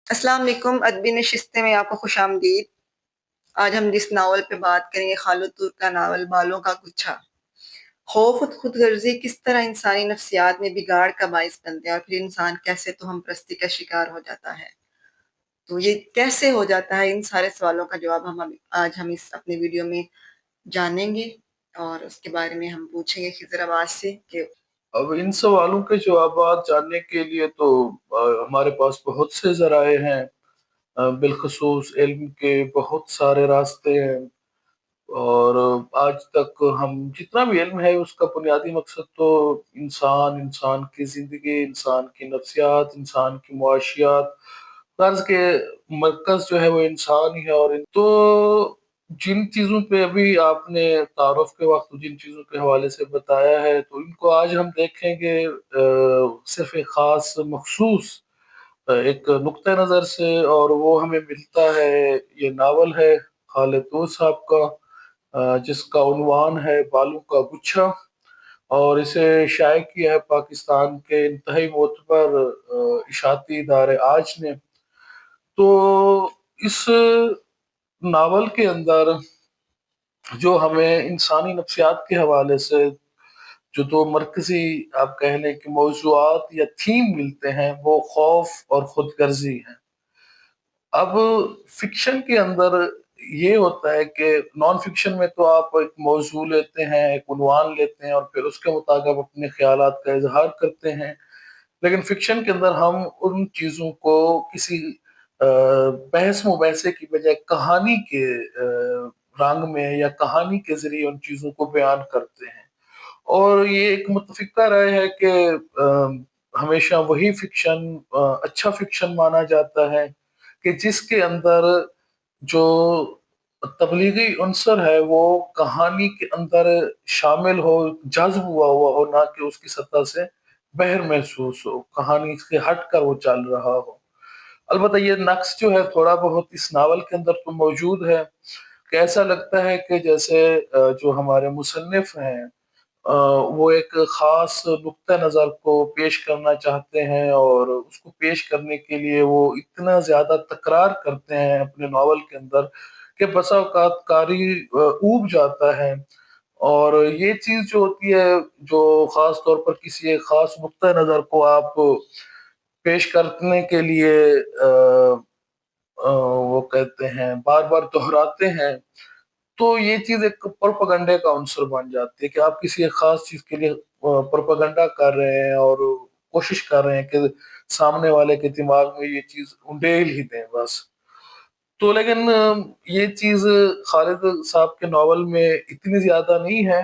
السلام علیکم، ادبی نشست میں آپ کو خوش آمدید۔ آج ہم جس ناول پہ بات کریں گے خالد تور کا ناول بالوں کا گچھا۔ خوف اور خود غرضی کس طرح انسانی نفسیات میں بگاڑ کا باعث بنتے ہیں اور پھر انسان کیسے توہم پرستی کا شکار ہو جاتا ہے۔ تو یہ کیسے ہو جاتا ہے، ان سارے سوالوں کا جواب آج ہم اس اپنے ویڈیو میں جانیں گے، اور اس کے بارے میں ہم پوچھیں گے خضر عباس سے کہ اب ان سوالوں کے جوابات جاننے کے لیے تو ہمارے پاس بہت سے ذرائع ہیں، بالخصوص علم کے بہت سارے راستے ہیں، اور آج تک ہم جتنا بھی علم ہے اس کا بنیادی مقصد تو انسان کی زندگی، انسان کی نفسیات، انسان کی معاشیات، غرض کے مرکز جو ہے وہ انسان ہی ہے۔ اور تو جن چیزوں پہ ابھی آپ نے تعارف کے وقت جن چیزوں کے حوالے سے بتایا ہے، تو ان کو آج ہم دیکھیں گے صرف ایک خاص مخصوص ایک نقطہ نظر سے، اور وہ ہمیں ملتا ہے، یہ ناول ہے خالد طور صاحب کا، جس کا عنوان ہے بالوں کا گچھا، اور اسے شائع کیا ہے پاکستان کے انتہائی معتبر اشاعتی ادارے آج نے۔ تو اس ناول کے اندر جو ہمیں انسانی نفسیات کے حوالے سے جو دو مرکزی آپ کہہ لیں کہ موضوعات یا تھیم ملتے ہیں، وہ خوف اور خود غرضی ہیں۔ اب فکشن کے اندر یہ ہوتا ہے کہ نان فکشن میں تو آپ ایک موضوع لیتے ہیں، ایک عنوان لیتے ہیں، اور پھر اس کے مطابق اپنے خیالات کا اظہار کرتے ہیں، لیکن فکشن کے اندر ہم ان چیزوں کو کسی بحث مباحثے کی بجائے کہانی کے رنگ میں یا کہانی کے ذریعے ان چیزوں کو بیان کرتے ہیں۔ اور یہ ایک متفقہ رائے ہے کہ ہمیشہ وہی فکشن اچھا فکشن مانا جاتا ہے کہ جس کے اندر جو تبلیغی عنصر ہے وہ کہانی کے اندر شامل ہو، جذب ہوا ہو، نہ کہ اس کی سطح سے بہر محسوس ہو، کہانی سے ہٹ کر وہ چل رہا ہو۔ البتہ یہ نقص جو ہے تھوڑا بہت اس ناول کے اندر تو موجود ہے کہ ایسا لگتا ہے کہ جیسے جو ہمارے مصنف ہیں وہ ایک خاص نقطہ نظر کو پیش کرنا چاہتے ہیں، اور اس کو پیش کرنے کے لیے وہ اتنا زیادہ تکرار کرتے ہیں اپنے ناول کے اندر کہ بسا اوقات قاری اوب جاتا ہے۔ اور یہ چیز جو ہوتی ہے، جو خاص طور پر کسی ایک خاص نقطہ نظر کو آپ پیش کرنے کے لیے وہ کہتے ہیں بار بار دہراتے ہیں، تو یہ چیز ایک پروپیگنڈے کا عنصر بن جاتی ہے کہ آپ کسی ایک خاص چیز کے لیے پروپیگنڈا کر رہے ہیں اور کوشش کر رہے ہیں کہ سامنے والے کے دماغ میں یہ چیز انڈیل ہی دیں بس۔ تو لیکن یہ چیز خالد صاحب کے ناول میں اتنی زیادہ نہیں ہے،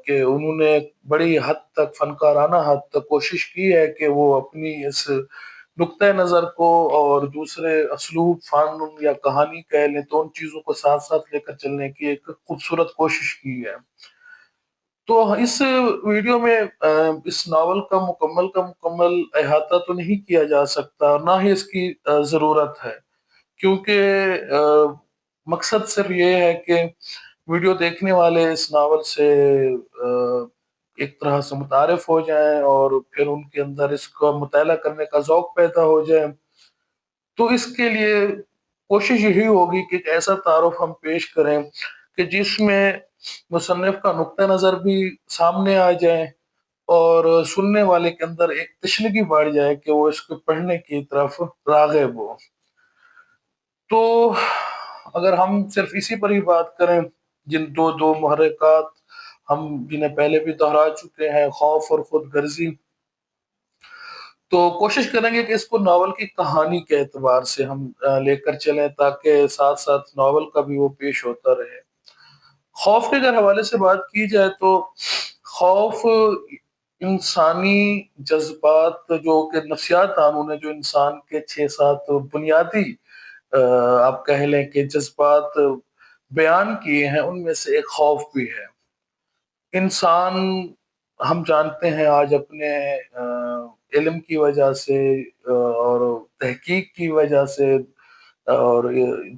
کہ انہوں نے بڑی حد تک فنکارانہ حد تک کوشش کی ہے کہ وہ اپنی اس نقطۂ نظر کو اور دوسرے اسلوب، فن یا کہانی کہہ لیں تو ان چیزوں کو ساتھ ساتھ لے کر چلنے کی ایک خوبصورت کوشش کی ہے۔ تو اس ویڈیو میں اس ناول کا مکمل احاطہ تو نہیں کیا جا سکتا، نہ ہی اس کی ضرورت ہے، کیونکہ مقصد صرف یہ ہے کہ ویڈیو دیکھنے والے اس ناول سے ایک طرح سے متعارف ہو جائیں، اور پھر ان کے اندر اس کا مطالعہ کرنے کا ذوق پیدا ہو جائے۔ تو اس کے لیے کوشش یہی ہوگی کہ ایک ایسا تعارف ہم پیش کریں کہ جس میں مصنف کا نقطہ نظر بھی سامنے آ جائے، اور سننے والے کے اندر ایک تشنگی بڑھ جائے کہ وہ اس کو پڑھنے کی طرف راغب ہو۔ تو اگر ہم صرف اسی پر ہی بات کریں، جن دو محرکات ہم جنہیں پہلے بھی دہرا چکے ہیں، خوف اور خود غرضی، تو کوشش کریں گے کہ اس کو ناول کی کہانی کے اعتبار سے ہم لے کر چلیں، تاکہ ساتھ ساتھ ناول کا بھی وہ پیش ہوتا رہے۔ خوف کے اگر حوالے سے بات کی جائے تو خوف انسانی جذبات، جو کہ نفسیات قانون ہے، جو انسان کے 6-7 بنیادی آپ کہہ لیں کہ جذبات بیان کیے ہیں، ان میں سے ایک خوف بھی ہے۔ انسان، ہم جانتے ہیں آج اپنے علم کی وجہ سے اور تحقیق کی وجہ سے اور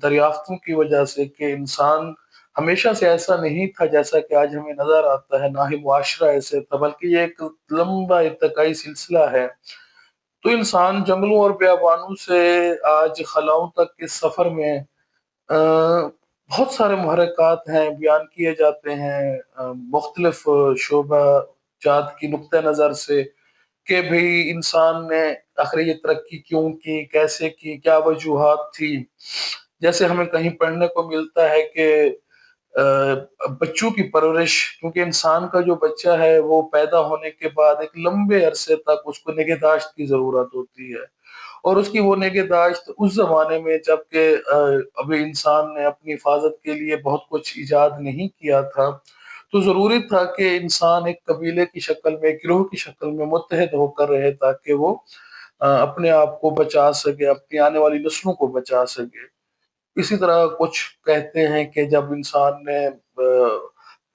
دریافتوں کی وجہ سے کہ انسان ہمیشہ سے ایسا نہیں تھا جیسا کہ آج ہمیں نظر آتا ہے، نہ ہی معاشرہ ایسے تھا، بلکہ یہ ایک لمبا ارتقائی سلسلہ ہے تو انسان جنگلوں اور بیابانوں سے آج خلاؤں تک کے سفر میں بہت سارے محرکات ہیں بیان کیے جاتے ہیں، مختلف شعبہ جات کی نقطہ نظر سے، کہ بھی انسان نے آخر یہ ترقی کیوں کی، کیسے کی، کیا وجوہات تھی۔ جیسے ہمیں کہیں پڑھنے کو ملتا ہے کہ بچوں کی پرورش، کیونکہ انسان کا جو بچہ ہے وہ پیدا ہونے کے بعد ایک لمبے عرصے تک اس کو نگہداشت کی ضرورت ہوتی ہے، اور اس کی وہ نگہداشت اس زمانے میں جب کہ ابھی انسان نے اپنی حفاظت کے لیے بہت کچھ ایجاد نہیں کیا تھا، تو ضروری تھا کہ انسان ایک قبیلے کی شکل میں، ایک گروہ کی شکل میں متحد ہو کر رہے تاکہ وہ اپنے آپ کو بچا سکے، اپنی آنے والی نسلوں کو بچا سکے۔ اسی طرح کچھ کہتے ہیں کہ جب انسان نے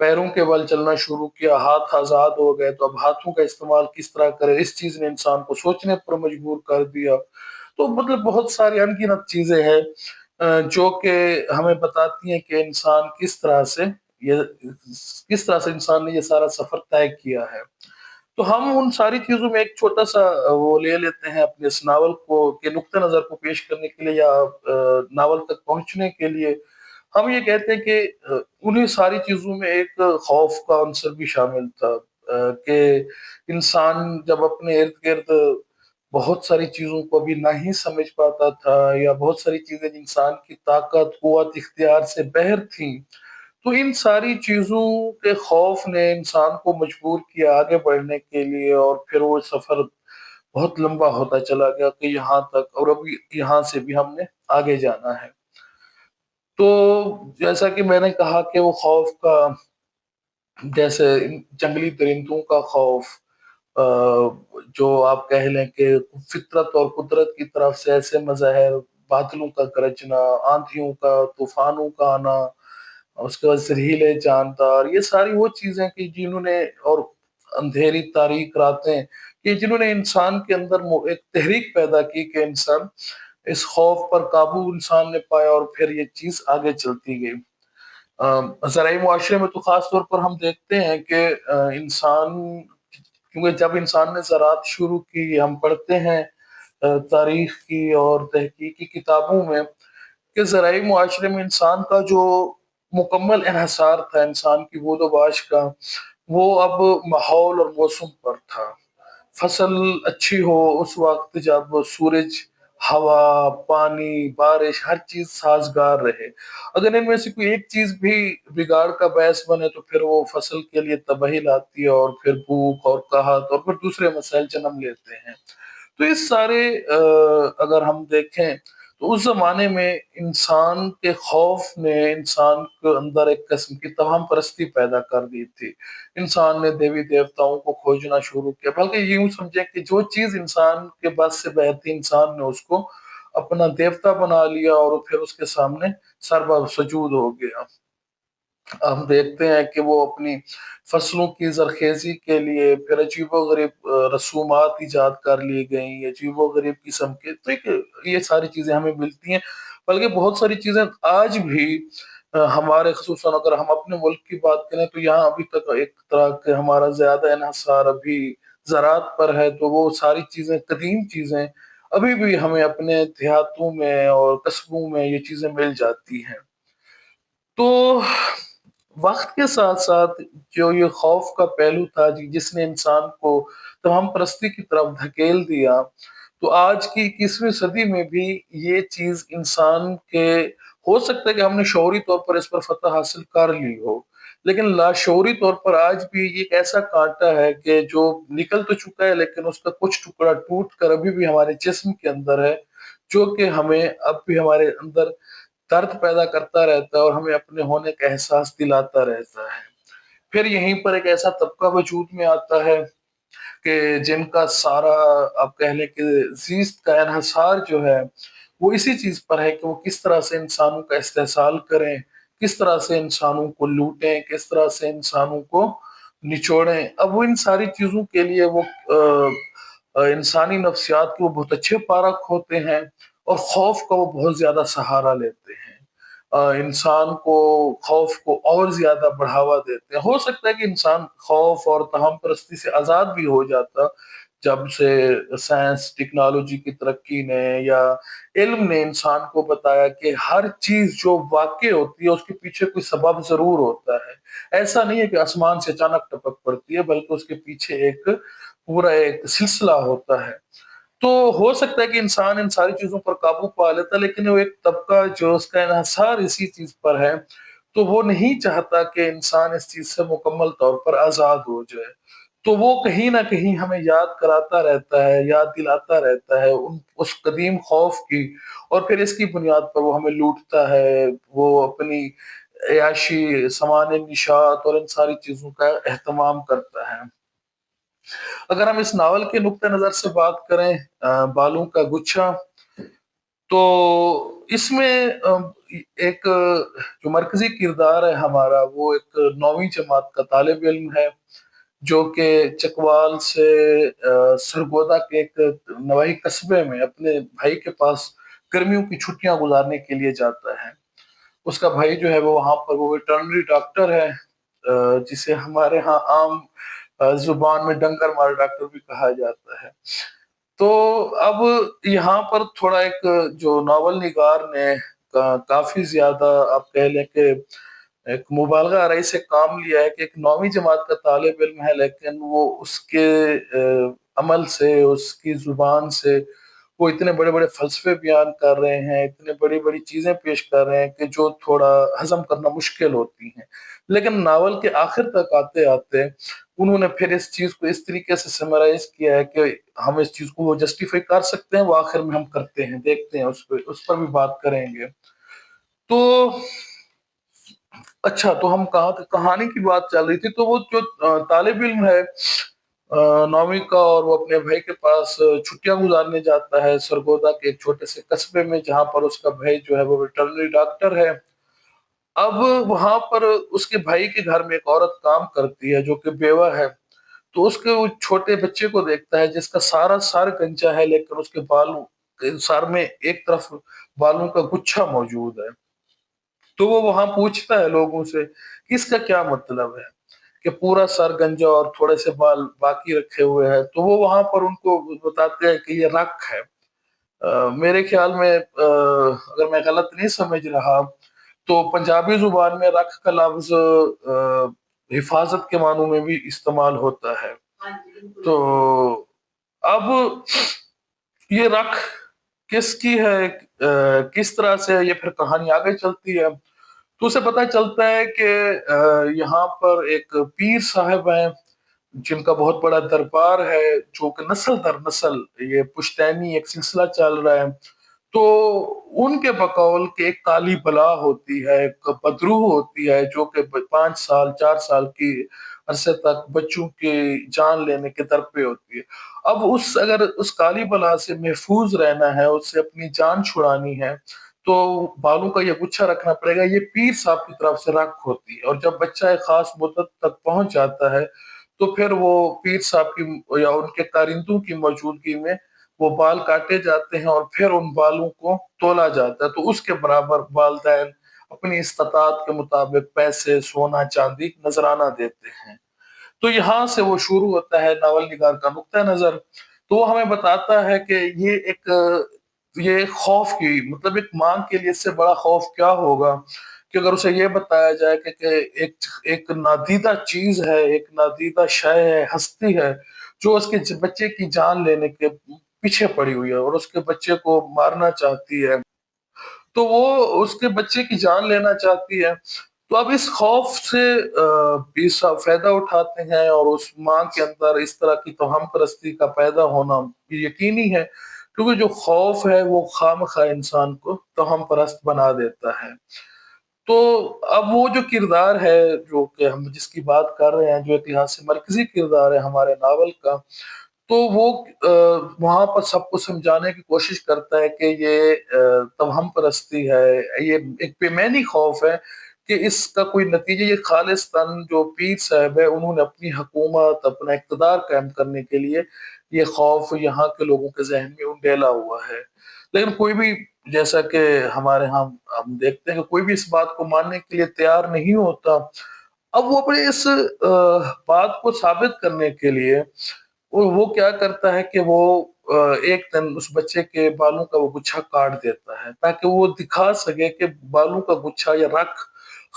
پیروں کے بل چلنا شروع کیا، ہاتھ آزاد ہو گئے، تو اب ہاتھوں کا استعمال کس طرح کرے، اس چیز نے انسان کو سوچنے پر مجبور کر دیا۔ تو مطلب بہت ساری ان گنت چیزیں ہیں جو کہ ہمیں بتاتی ہیں کہ انسان یہ انسان نے یہ سارا سفر طے کیا ہے۔ تو ہم ان ساری چیزوں میں ایک چھوٹا سا وہ لے لیتے ہیں اپنے اس ناول کو کے نقطہ نظر کو پیش کرنے کے لیے، یا ناول تک پہنچنے کے لیے ہم یہ کہتے ہیں کہ انہیں ساری چیزوں میں ایک خوف کا عنصر بھی شامل تھا، کہ انسان جب اپنے ارد گرد بہت ساری چیزوں کو ابھی نہیں سمجھ پاتا تھا، یا بہت ساری چیزیں انسان کی طاقت، قوت، اختیار سے باہر تھیں، تو ان ساری چیزوں کے خوف نے انسان کو مجبور کیا آگے بڑھنے کے لیے، اور پھر وہ سفر بہت لمبا ہوتا چلا گیا کہ یہاں تک، اور ابھی یہاں سے بھی ہم نے آگے جانا ہے۔ تو جیسا کہ میں نے کہا کہ وہ خوف کا، جیسے جنگلی درندوں کا خوف، جو آپ کہہ لیں کہ فطرت اور قدرت کی طرف سے ایسے مظاہر، بادلوں کا گرجنا، آندھیوں کا، طوفانوں کا آنا، اس کے بعد زرہیلے جاندار، یہ ساری وہ چیزیں کہ جنہوں نے، اور اندھیری تاریک راتیں، کہ جنہوں نے انسان کے اندر ایک تحریک پیدا کی کہ انسان اس خوف پر قابو انسان نے پایا، اور پھر یہ چیز آگے چلتی گئی۔ زرعی معاشرے میں تو خاص طور پر ہم دیکھتے ہیں کہ انسان، کیونکہ جب انسان نے زراعت شروع کی، ہم پڑھتے ہیں تاریخ کی اور تحقیقی کتابوں میں کہ زرعی معاشرے میں انسان کا جو مکمل انحصار تھا، انسان کی بود و باش کا، وہ اب ماحول اور موسم پر تھا۔ فصل اچھی ہو اس وقت جب سورج، ہوا، پانی، بارش، ہر چیز سازگار رہے۔ اگر ان میں سے کوئی ایک چیز بھی بگاڑ کا باعث بنے تو پھر وہ فصل کے لیے تباہی لاتی ہے، اور پھر بھوک اور قحط اور پھر دوسرے مسائل جنم لیتے ہیں۔ تو اس سارے اگر ہم دیکھیں تو اس زمانے میں انسان کے خوف نے انسان کے اندر ایک قسم کی توہم پرستی پیدا کر دی تھی۔ انسان نے دیوی دیوتاؤں کو کھوجنا شروع کیا، بلکہ یوں سمجھیں کہ جو چیز انسان کے بس سے باہر تھی، انسان نے اس کو اپنا دیوتا بنا لیا، اور پھر اس کے سامنے سربا سجود ہو گیا۔ ہم دیکھتے ہیں کہ وہ اپنی فصلوں کی زرخیزی کے لیے پھر عجیب و غریب رسومات ایجاد کر لی گئیں، عجیب و غریب قسم کے، تو یہ ساری چیزیں ہمیں ملتی ہیں۔ بلکہ بہت ساری چیزیں آج بھی ہمارے، خصوصاً اگر ہم اپنے ملک کی بات کریں تو یہاں ابھی تک ایک طرح کے ہمارا زیادہ انحصار ابھی زراعت پر ہے، تو وہ ساری چیزیں، قدیم چیزیں ابھی بھی ہمیں اپنے دیہاتوں میں اور قصبوں میں یہ چیزیں مل جاتی ہیں۔ تو وقت کے ساتھ ساتھ جو یہ خوف کا پہلو تھا جس نے انسان کو توہم پرستی کی طرف دھکیل دیا، تو آج کی 21ویں صدی میں بھی یہ چیز انسان کے، ہو سکتا ہے کہ ہم نے شعوری طور پر اس پر فتح حاصل کر لی ہو، لیکن لاشعوری طور پر آج بھی یہ ایک ایسا کانٹا ہے کہ جو نکل تو چکا ہے، لیکن اس کا کچھ ٹکڑا ٹوٹ کر ابھی بھی ہمارے جسم کے اندر ہے، جو کہ ہمیں اب بھی ہمارے اندر درد پیدا کرتا رہتا ہے، اور ہمیں اپنے ہونے کا احساس دلاتا رہتا ہے۔ پھر یہیں پر ایک ایسا طبقہ وجود میں آتا ہے کہ جن کا سارا، آپ کہہ لیں کہ زیست کا انحصار جو ہے وہ اسی چیز پر ہے کہ وہ کس طرح سے انسانوں کا استحصال کریں، کس طرح سے انسانوں کو لوٹیں، کس طرح سے انسانوں کو نچوڑیں۔ اب وہ ان ساری چیزوں کے لیے وہ انسانی نفسیات کے وہ بہت اچھے پارک ہوتے ہیں، اور خوف کا وہ بہت زیادہ سہارا لیتے ہیں، انسان کو، خوف کو اور زیادہ بڑھاوا دیتے ہیں۔ ہو سکتا ہے کہ انسان خوف اور تہم پرستی سے آزاد بھی ہو جاتا، جب سے سائنس ٹیکنالوجی کی ترقی نے یا علم نے انسان کو بتایا کہ ہر چیز جو واقع ہوتی ہے اس کے پیچھے کوئی سبب ضرور ہوتا ہے. ایسا نہیں ہے کہ آسمان سے اچانک ٹپک پڑتی ہے، بلکہ اس کے پیچھے ایک پورا ایک سلسلہ ہوتا ہے. تو ہو سکتا ہے کہ انسان ان ساری چیزوں پر قابو پا لیتا ہے، لیکن وہ ایک طبقہ جو اس کا انحصار اسی چیز پر ہے، تو وہ نہیں چاہتا کہ انسان اس چیز سے مکمل طور پر آزاد ہو جائے. تو وہ کہیں نہ کہیں ہمیں یاد کراتا رہتا ہے، یاد دلاتا رہتا ہے اس قدیم خوف کی، اور پھر اس کی بنیاد پر وہ ہمیں لوٹتا ہے. وہ اپنی عیاشی، سامان نشاط اور ان ساری چیزوں کا اہتمام کرتا ہے. اگر ہم اس ناول کے نقطہ نظر سے بات کریں، بالوں کا گچھا، تو اس میں ایک جو مرکزی کردار ہے ہمارا، وہ ایک 9ویں جماعت کا طالب علم ہے جو کہ چکوال سے سرگودا کے ایک نواحی قصبے میں اپنے بھائی کے پاس گرمیوں کی چھٹیاں گزارنے کے لیے جاتا ہے. اس کا بھائی جو ہے وہ وہاں پر وہ ویٹرنری ڈاکٹر ہے، جسے ہمارے ہاں عام زبان میں ڈنگر مار ڈاکٹر بھی کہا جاتا ہے. تو اب یہاں پر تھوڑا ایک جو ناول نگار نے کافی زیادہ آپ کہہ لیں کہ ایک مبالغہ آرائی سے کام لیا ہے کہ ایک 9ویں جماعت کا طالب علم ہے، لیکن وہ اس کے عمل سے، اس کی زبان سے وہ اتنے بڑے بڑے فلسفے بیان کر رہے ہیں، اتنے بڑی بڑی چیزیں پیش کر رہے ہیں کہ جو تھوڑا ہضم کرنا مشکل ہوتی ہیں. لیکن ناول کے آخر تک آتے آتے انہوں نے پھر اس چیز کو اس طریقے سے سمرائز کیا ہے کہ ہم اس چیز کو وہ جسٹیفائی کر سکتے ہیں. وہ آخر میں ہم کرتے ہیں، دیکھتے ہیں، اس پر بھی بات کریں گے. تو اچھا، تو ہم کہاں تک کہانی کی بات چل رہی تھی. تو وہ جو طالب علم ہے 9ویں کا، اور وہ اپنے بھائی کے پاس چھٹیاں گزارنے جاتا ہے سرگودا کے ایک چھوٹے سے قصبے میں، جہاں پر اس کا بھائی جو ہے وہ ویٹرنری ڈاکٹر ہے. اب وہاں پر اس کے بھائی کے گھر میں ایک عورت کام کرتی ہے جو کہ بیوہ ہے. تو اس کے وہ چھوٹے بچے کو دیکھتا ہے جس کا سارا سر گنجا ہے، لیکن اس کے بالوں سر میں ایک طرف بالوں کا گچھا موجود ہے. تو وہ وہاں پوچھتا ہے لوگوں سے کہ اس کا کیا مطلب ہے کہ پورا سر گنجا اور تھوڑے سے بال باقی رکھے ہوئے ہیں. تو وہ وہاں پر ان کو بتاتے ہیں کہ یہ رق ہے. میرے خیال میں اگر میں غلط نہیں سمجھ رہا تو پنجابی زبان میں رق کا لفظ حفاظت کے معنوں میں بھی استعمال ہوتا ہے. تو اب یہ رق کس کی ہے، کس طرح سے یہ پھر کہانی آگے چلتی ہے، تو اسے پتہ چلتا ہے کہ یہاں پر ایک پیر صاحب ہیں جن کا بہت بڑا دربار ہے، جو کہ نسل در نسل یہ پشتینی ایک سلسلہ چل رہا ہے. تو ان کے بقول کہ ایک کالی بلا ہوتی ہے، ایک بدروح ہوتی ہے جو کہ 5 سال 4 سال کی عرصے تک بچوں کی جان لینے کے در پہ ہوتی ہے. اب اگر اس کالی بلا سے محفوظ رہنا ہے، اس سے اپنی جان چھڑانی ہے، تو بالوں کا یہ گچھا رکھنا پڑے گا. یہ پیر صاحب کی طرف سے رکھ ہوتی ہے، اور جب بچہ ایک خاص مدت تک پہنچ جاتا ہے تو پھر وہ پیر صاحب کی یا ان کے کارندوں کی موجودگی میں وہ بال کاٹے جاتے ہیں، اور پھر ان بالوں کو تولا جاتا ہے. تو اس کے برابر والدین اپنی استطاعت کے مطابق پیسے، سونا، چاندی نذرانہ دیتے ہیں. تو یہاں سے وہ شروع ہوتا ہے ناول نگار کا نقطہ نظر. تو وہ ہمیں بتاتا ہے کہ یہ خوف کی مطلب ایک ماں کے لیے اس سے بڑا خوف کیا ہوگا کہ اگر اسے یہ بتایا جائے کہ ایک نادیدہ چیز ہے، ایک نادیدہ شے ہے، ہستی ہے، جو اس کے بچے کی جان لینے کے پیچھے پڑی ہوئی ہے اور اس کے بچے کو مارنا چاہتی ہے. تو وہ اس کے بچے کی جان لینا چاہتی ہے. تو اب اس خوف سے بھی فائدہ اٹھاتے ہیں، اور اس ماں کے اندر اس طرح کی توہم پرستی کا پیدا ہونا یقینی ہے، کیونکہ جو خوف ہے وہ خام خواہ انسان کو توہم پرست بنا دیتا ہے. تو اب وہ جو کردار ہے جو کہ ہم جس کی بات کر رہے ہیں، جو ایک یہاں سے مرکزی کردار ہے ہمارے ناول کا، تو وہ وہاں پر سب کو سمجھانے کی کوشش کرتا ہے کہ یہ توہم پرستی ہے، یہ ایک بے معنی خوف ہے کہ اس کا کوئی نتیجہ یہ خالصتاً جو پیر صاحب ہے انہوں نے اپنی حکومت، اپنا اقتدار قائم کرنے کے لیے یہ خوف یہاں کے لوگوں کے ذہن میں انڈیلا ہوا ہے. لیکن کوئی بھی، جیسا کہ ہمارے ہاں ہم دیکھتے ہیں کہ کوئی بھی اس بات کو ماننے کے لیے تیار نہیں ہوتا. اب وہ اپنے اس بات کو ثابت کرنے کے لیے وہ کیا کرتا ہے کہ وہ ایک دن اس بچے کے بالوں کا وہ گچھا کاٹ دیتا ہے تاکہ وہ دکھا سکے کہ بالوں کا گچھا یا رکھ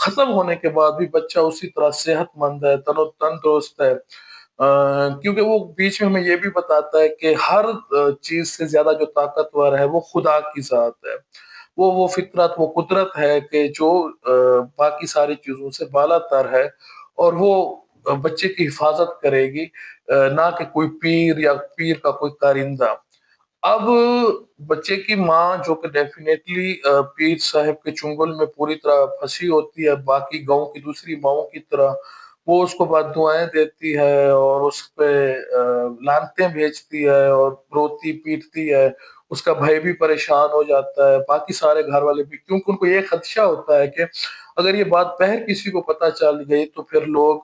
ختم ہونے کے بعد بھی بچہ اسی طرح صحت مند ہے، تندرست ہے۔ کیونکہ وہ بیچ میں ہمیں یہ بھی بتاتا ہے کہ ہر چیز سے زیادہ جو طاقتور ہے وہ خدا کی ذات ہے، وہ فطرت، وہ قدرت ہے کہ جو باقی ساری چیزوں سے بالا تر ہے، اور وہ بچے کی حفاظت کرے گی، نہ کہ کوئی پیر یا پیر کا کوئی کارندہ۔ اب بچے کی ماں جو کہ ڈیفینیٹلی پیر صاحب کے چنگل میں پوری طرح پھنسی ہوتی ہے، باقی گاؤں کی دوسری ماؤں کی طرح وہ اس کو بد دعائیں دیتی ہے اور اس پہ لعنتیں بھیجتی ہے اور روتی پیٹتی ہے۔ اس کا بھائی بھی پریشان ہو جاتا ہے، باقی سارے گھر والے بھی، کیونکہ ان کو یہ خدشہ ہوتا ہے کہ اگر یہ بات پہر کسی کو پتہ چل گئی تو پھر لوگ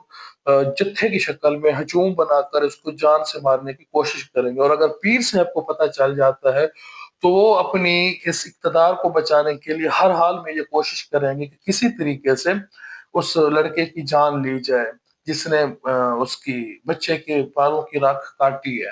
جتھے کی شکل میں ہجوم بنا کر اس کو جان سے مارنے کی کوشش کریں گے، اور اگر پیر صاحب کو پتہ چل جاتا ہے تو وہ اپنی اس اقتدار کو بچانے کے لیے ہر حال میں یہ کوشش کریں گے کہ کسی طریقے سے اس لڑکے کی جان لی جائے جس نے اس کی بچے کے بالوں کی راکھ کاٹی ہے۔